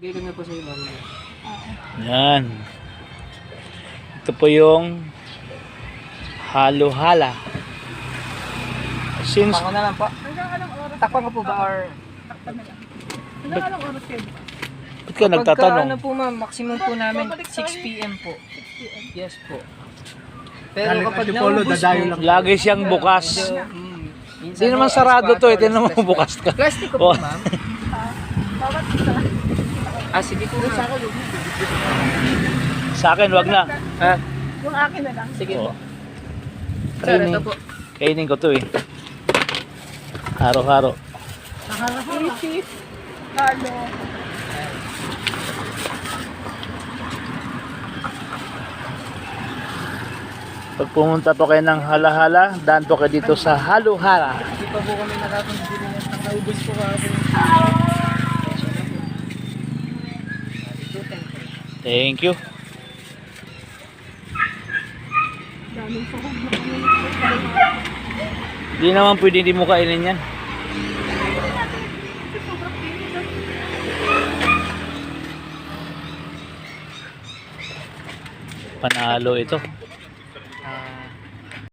Bigay ko na po sa iyo. Yan. Ito po yung halo-hala. Since Takpan ko na lang po. Takpan ko po ba or... ba't ka Pagka ano nagtatanong? po ma'am, maximum po namin 6 PM po. Yes po. Pero kapag naubos po, Lagi siyang bukas. minsan Hindi naman po, sarado to eh. X4 Tingnan mo or bukas ka. Plastic ko po Oh. ma'am. Sige po ma'am. Sa akin, wag na. Ah, Yung akin na lang. sige Oh. po. Sir, ito po. Kainin ko to eh. Haro-haro. Isis. Halo. Pag pumunta po kayo ng hala-hala, daan po kayo dito sa halo-hala. Hindi pa po kami nakakabili ng naubos po kasi. Thank you. Hindi naman pwede hindi mo kainin yan. Panalo ito.